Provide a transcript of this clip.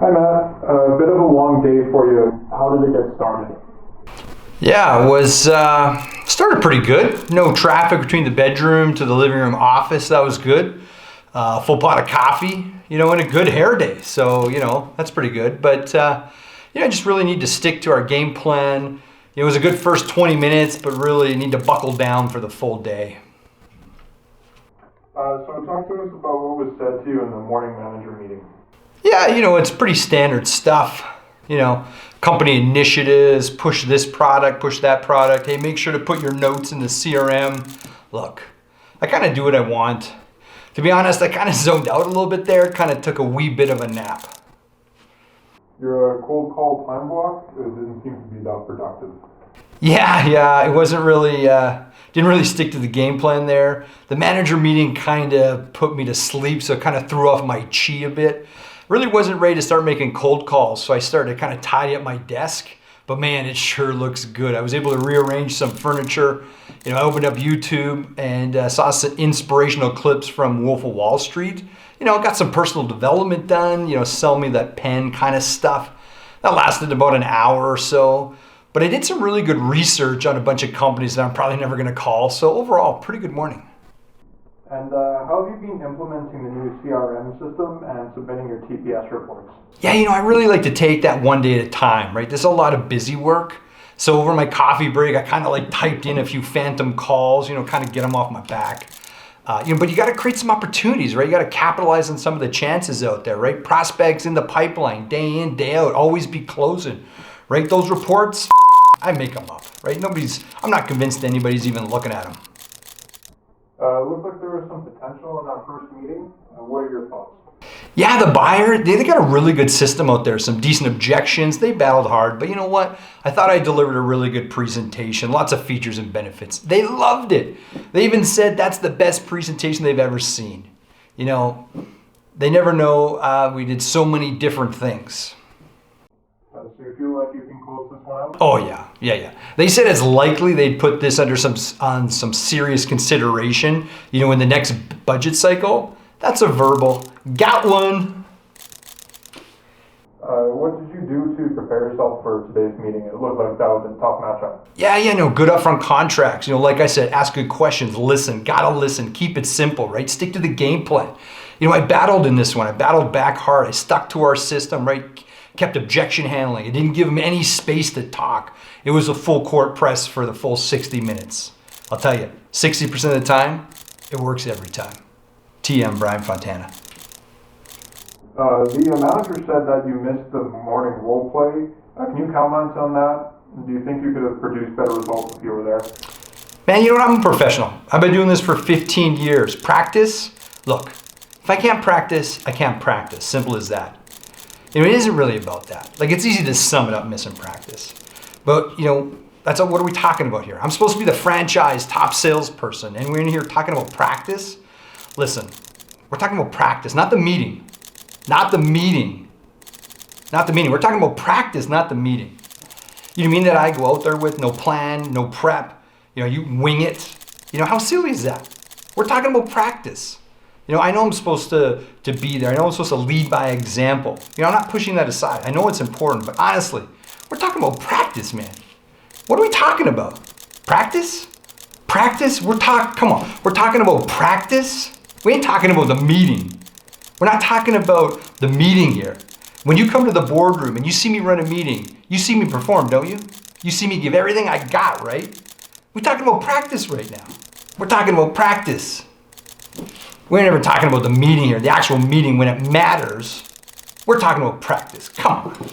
Hi Matt, a bit of a long day for you. How did it get started? Yeah, it was started pretty good. No traffic between the bedroom to the living room office. That was good. Full pot of coffee, and a good hair day. So, that's pretty good. But, I just really need to stick to our game plan. It was a good first 20 minutes, but really need to buckle down for the full day. So talk to us about what was said to you in the morning manager meeting. Yeah, it's pretty standard stuff. Company initiatives, push this product, push that product. Hey, make sure to put your notes in the CRM. Look, I kind of do what I want. To be honest, I kind of zoned out a little bit there, kind of took a wee bit of a nap. Your cold call time block, it didn't seem to be that productive. Yeah, it wasn't really, didn't really stick to the game plan there. The manager meeting kind of put me to sleep, so it kind of threw off my chi a bit. Really wasn't ready to start making cold calls, so I started to kind of tidy up my desk. But man, it sure looks good. I was able to rearrange some furniture. I opened up YouTube and saw some inspirational clips from Wolf of Wall Street. Got some personal development done, sell me that pen kind of stuff. That lasted about an hour or so. But I did some really good research on a bunch of companies that I'm probably never going to call. So overall, pretty good morning. And how have you been implementing the new CRM system and submitting your TPS reports? Yeah, I really like to take that one day at a time, right? There's a lot of busy work. So over my coffee break, I kind of typed in a few phantom calls, kind of get them off my back. But you got to create some opportunities, right? You got to capitalize on some of the chances out there, right? Prospects in the pipeline, day in, day out, always be closing, right? Those reports, I make them up, right? I'm not convinced anybody's even looking at them. Looks like there was some potential in that first meeting. What are your thoughts? Yeah, the buyer, they got a really good system out there, some decent objections. They battled hard, but you know what? I thought I delivered a really good presentation, lots of features and benefits. They loved it. They even said that's the best presentation they've ever seen. They never know we did so many different things. So you feel like you can close this one out? Oh yeah. They said it's likely they'd put this under some serious consideration, in the next budget cycle. That's a verbal. Got one. What did you do to prepare yourself for today's meeting? It looked like that was a tough matchup. Yeah, good upfront contracts. Like I said, ask good questions, listen, gotta listen, keep it simple, right? Stick to the game plan. I battled in this one. I battled back hard. I stuck to our system, right? Kept objection handling. I didn't give them any space to talk. It was a full court press for the full 60 minutes. I'll tell you, 60% of the time, it works every time. TM Brian Fontana. The manager said that you missed the morning role play. Can you comment on that? Do you think you could have produced better results if you were there? Man, I'm a professional. I've been doing this for 15 years. Practice? Look, if I can't practice, I can't practice. Simple as that. It isn't really about that. It's easy to sum it up missing practice. But, what are we talking about here? I'm supposed to be the franchise top salesperson, and we're in here talking about practice? Listen, we're talking about practice, not the meeting. Not the meeting. We're talking about practice, not the meeting. You mean that I go out there with no plan, no prep? You wing it? How silly is that? We're talking about practice. I know I'm supposed to be there. I know I'm supposed to lead by example. I'm not pushing that aside. I know it's important, but honestly, we're talking about practice, man. What are we talking about? Practice? Practice? Come on. We're talking about practice? We ain't talking about the meeting. We're not talking about the meeting here. When you come to the boardroom and you see me run a meeting, you see me perform, don't you? You see me give everything I got, right? We're talking about practice right now. We're talking about practice. We ain't ever talking about the meeting here, the actual meeting when it matters. We're talking about practice. Come on.